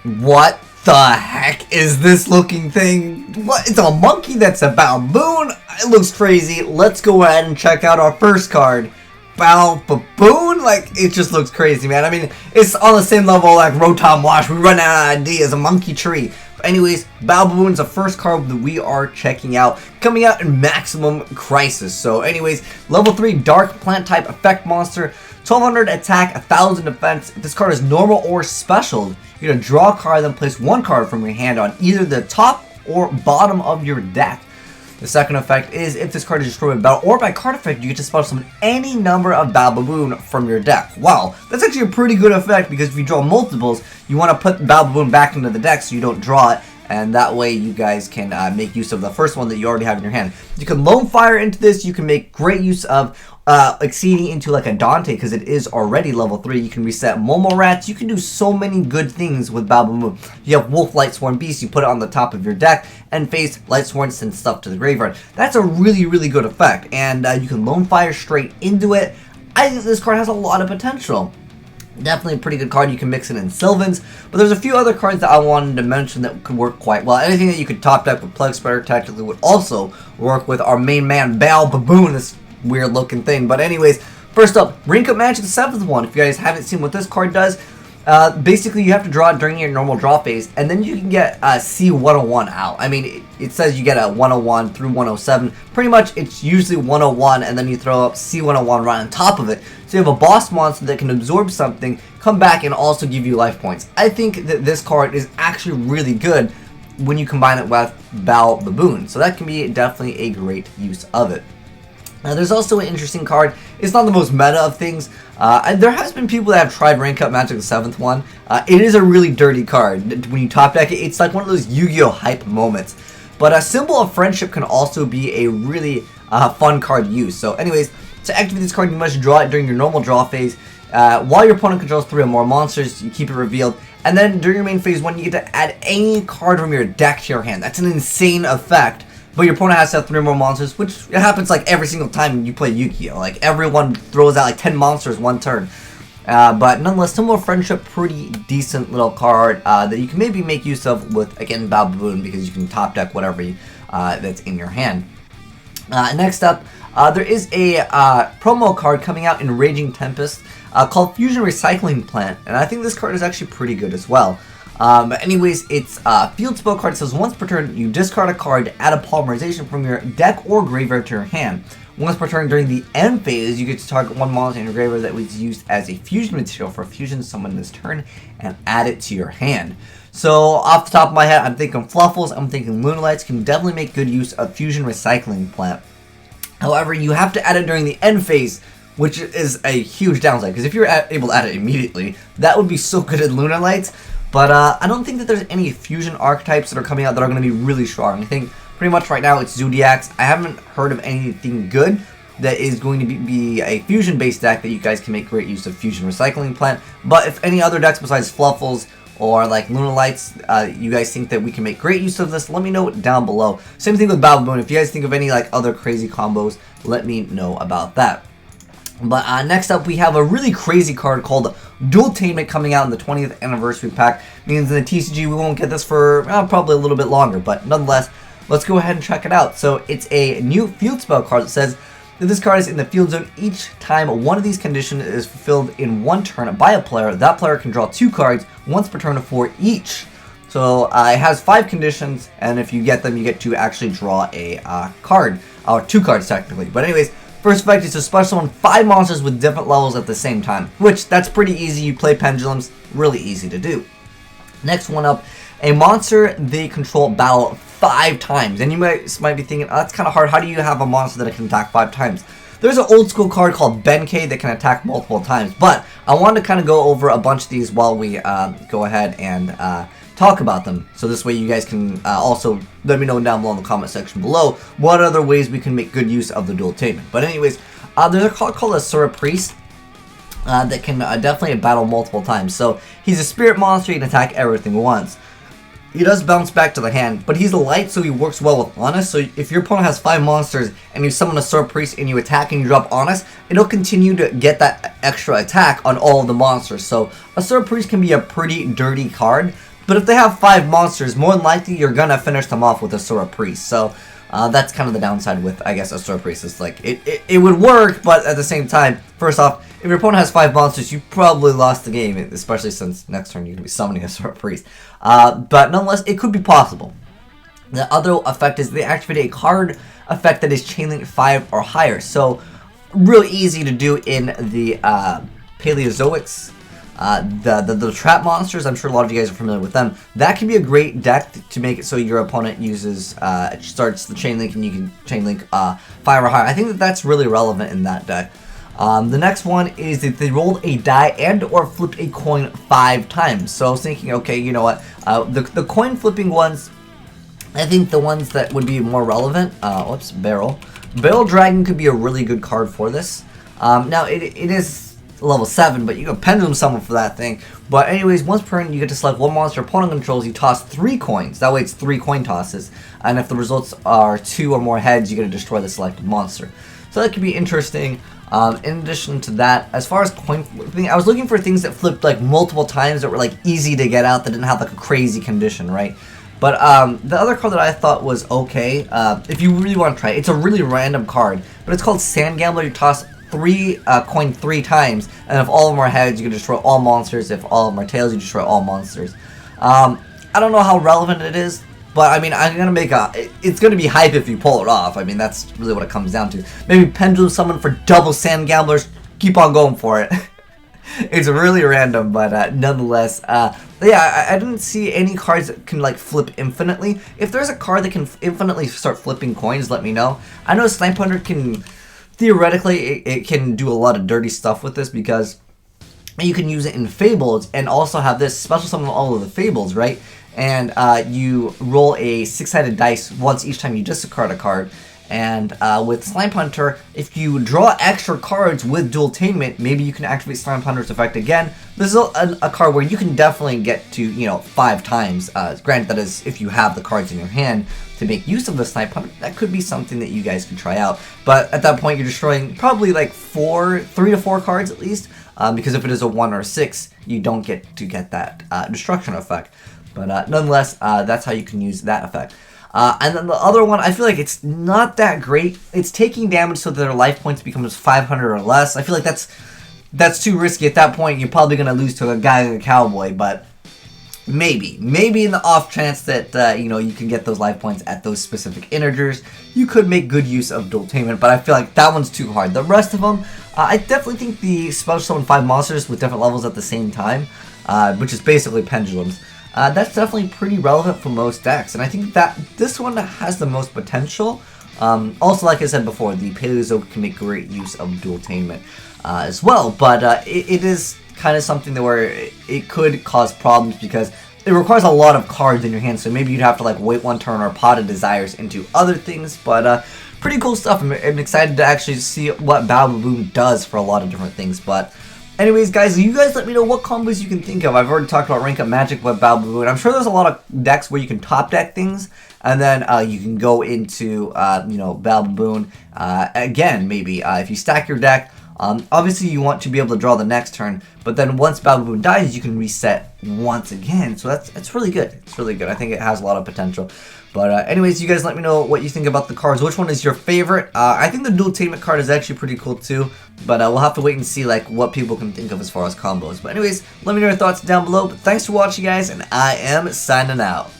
What the heck is this looking thing? What? It's a monkey that's a Baobaboon? It looks crazy. Let's go ahead and check out our first card. Baobaboon? Like, it just looks crazy, man. I mean, it's on the same level like Rotom Wash. We run out of ideas. A monkey tree. But anyways, Baobaboon's the first card that we are checking out. Coming out in Maximum Crisis. So anyways, level 3 Dark Plant type effect monster. 1200 attack, 1000 defense. If this card is normal or special, you're going to draw a card, then place one card from your hand on either the top or bottom of your deck. The second effect is if this card is destroyed by battle or by card effect, you get to special summon any number of Baobaboon from your deck. Wow, that's actually a pretty good effect because if you draw multiples, you want to put Baobaboon back into the deck so you don't draw it. And that way you guys can make use of the first one that you already have in your hand. You can Lone Fire into this. You can make great use of exceeding into like a Dante because it is already level 3. You can reset Momo Rats. You can do so many good things with Baobaboon. You have Wolf Lightsworn Beast. You put it on the top of your deck and face Lightsworn, send stuff to the graveyard. That's a really, really good effect. And you can Lone Fire straight into it. I think this card has a lot of potential. Definitely a pretty good card. You can mix it in Sylvans. But there's a few other cards that I wanted to mention that could work quite well. Anything that you could top deck with Plague Spreader technically would also work with our main man, Baobaboon, this weird looking thing. But anyways, first up, Ring Cup Magic, the 7th one. If you guys haven't seen what this card does, basically you have to draw it during your normal draw phase, and then you can get C101 out. I mean, it says you get a 101 through 107. Pretty much it's usually 101, and then you throw up C101 right on top of it. So you have a boss monster that can absorb something, come back, and also give you life points. I think that this card is actually really good when you combine it with Baobaboon. So that can be definitely a great use of it. Now, there's also an interesting card. It's not the most meta of things. There has been people that have tried Rank Up Magic the 7th one. It is a really dirty card. When you top deck it, it's like one of those Yu-Gi-Oh! Hype moments. But a Symbol of Friendship can also be a really fun card to use. So anyways, to activate this card, you must draw it during your normal draw phase. While your opponent controls 3 or more monsters, you keep it revealed. And then during your main phase 1, you get to add any card from your deck to your hand. That's an insane effect. But your opponent has to have 3 more monsters, which it happens like every single time you play Yu-Gi-Oh! Like everyone throws out like 10 monsters one turn. But nonetheless, Symbol of Friendship, pretty decent little card that you can maybe make use of with, again, Baobaboon, because you can top deck whatever that's in your hand. Next up, there is a promo card coming out in Raging Tempest called Fusion Recycling Plant, and I think this card is actually pretty good as well. But anyways, it's a field spell card. It says once per turn, you discard a card to add a polymerization from your deck or graveyard to your hand. Once per turn during the end phase, you get to target one monster in your graveyard that was used as a fusion material for a fusion summon this turn and add it to your hand. So off the top of my head, I'm thinking Fluffles, I'm thinking Lunalights can definitely make good use of Fusion Recycling Plant. However, you have to add it during the end phase, which is a huge downside, because if you're able to add it immediately, that would be so good at Lunalights. But I don't think that there's any fusion archetypes that are coming out that are going to be really strong. I think pretty much right now it's Zodiacs. I haven't heard of anything good that is going to be a fusion-based deck that you guys can make great use of Fusion Recycling Plant. But if any other decks besides Fluffles or like Lunalights, you guys think that we can make great use of this, let me know down below. Same thing with Baobaboon. If you guys think of any like other crazy combos, let me know about that. But next up, we have a really crazy card called Dueltainment coming out in the 20th anniversary pack. Means in the TCG we won't get this for probably a little bit longer, but nonetheless, let's go ahead and check it out. So it's a new field spell card that says that this card is in the field zone each time one of these conditions is fulfilled in one turn by a player. That player can draw 2 cards once per turn for each. So it has 5 conditions, and if you get them, you get to actually draw a card, or 2 cards technically. But anyways, first effect is to special summon 5 monsters with different levels at the same time, which that's pretty easy. You play Pendulums, really easy to do. Next one up, a monster they control battle 5 times. And you might be thinking, oh, that's kind of hard. How do you have a monster that can attack 5 times? There's an old school card called Benkei that can attack multiple times, but I wanted to kind of go over a bunch of these while we go ahead and talk about them. So this way you guys can also let me know down below in the comment section below what other ways we can make good use of the Dueltainment. But anyways, there's a card called Asura Priest that can definitely battle multiple times. So he's a spirit monster, he can attack everything once. He does bounce back to the hand, but he's light, so he works well with Honest. So if your opponent has 5 monsters and you summon a Sword Priest and you attack and you drop Honest, it'll continue to get that extra attack on all of the monsters. So a Sword Priest can be a pretty dirty card, But if they have 5 monsters, more than likely you're gonna finish them off with a Sora Priest. So that's kind of the downside with, I guess, a Sora Priest. It's like, it would work, but at the same time, first off, if your opponent has 5 monsters, you probably lost the game, especially since next turn you're going to be summoning a Sora Priest. But nonetheless, it could be possible. The other effect is they activate a card effect that is Chainlink 5 or higher. So, real easy to do in the Paleozoics. The trap monsters, I'm sure a lot of you guys are familiar with them. That can be a great deck to make it so your opponent uses, starts the chain link and you can chain link 5 or higher. I think that that's really relevant in that deck. The next one is that they rolled a die and or flipped a coin 5 times. So I was thinking, okay, you know what, the coin flipping ones, I think the ones that would be more relevant, whoops, Barrel Dragon could be a really good card for this. Now it is level 7, but you can pendulum summon for that thing. But anyways, once per turn, you get to select one monster opponent controls. You toss 3 coins. That way it's 3 coin tosses. And if the results are 2 or more heads, you get to destroy the selected monster. So that could be interesting. In addition to that, as far as coin flipping, I was looking for things that flipped like multiple times that were like easy to get out, that didn't have like a crazy condition, right? But the other card that I thought was okay, if you really want to try it, it's a really random card, but it's called Sand Gambler. You toss 3 coin 3 times, and if all of them are heads, you can destroy all monsters. If all of them are tails, you destroy all monsters. I don't know how relevant it is, but I mean, I'm gonna make it's gonna be hype if you pull it off. I mean, that's really what it comes down to. Maybe pendulum summon for double Sand Gamblers. Keep on going for it. It's really random, but nonetheless, yeah, I didn't see any cards that can like flip infinitely. If there's a card that can infinitely start flipping coins, let me know. I know Snipe Hunter can. Theoretically, it can do a lot of dirty stuff with this because you can use it in Fables and also have this special summon all of the Fables, right? And you roll a 6-sided dice once each time you discard a card. And with Slime Hunter, if you draw extra cards with Dueltainment, maybe you can activate Slime Hunter's effect again. This is a card where you can definitely get to, you know, 5 times. Granted, that is if you have the cards in your hand to make use of the Snipe Hunter. That could be something that you guys can try out. But at that point, you're destroying probably like 3 to 4 cards at least. Because if it is a 1 or a 6, you don't get to get that destruction effect. But nonetheless, that's how you can use that effect. And then the other one, I feel like it's not that great. It's taking damage so that their life points becomes 500 or less. I feel like that's too risky. At that point, you're probably going to lose to a guy like a cowboy, but maybe in the off chance that, you know, you can get those life points at those specific integers, you could make good use of Dueltainment, but I feel like that one's too hard. The rest of them, I definitely think the special summon 5 monsters with different levels at the same time, which is basically pendulums, that's definitely pretty relevant for most decks, and I think that this one has the most potential. Also, like I said before, the Paleozoic can make great use of Dueltainment as well, but it is kind of something that where it could cause problems because it requires a lot of cards in your hand, so maybe you'd have to like wait 1 turn or pot of desires into other things, but pretty cool stuff. I'm excited to actually see what Baobaboon does for a lot of different things, but anyways, guys, you guys let me know what combos you can think of. I've already talked about Rank Up Magic with Baobaboon. I'm sure there's a lot of decks where you can top deck things, and then you can go into, you know, Baobaboon again, maybe. If you stack your deck, obviously you want to be able to draw the next turn, but then once Baobaboon dies, you can reset once again. So that's really good. It's really good. I think it has a lot of potential. But anyways, you guys let me know what you think about the cards. Which one is your favorite? I think the Dueltainment card is actually pretty cool too. But we'll have to wait and see like what people can think of as far as combos. But anyways, let me know your thoughts down below. But thanks for watching, guys, and I am signing out.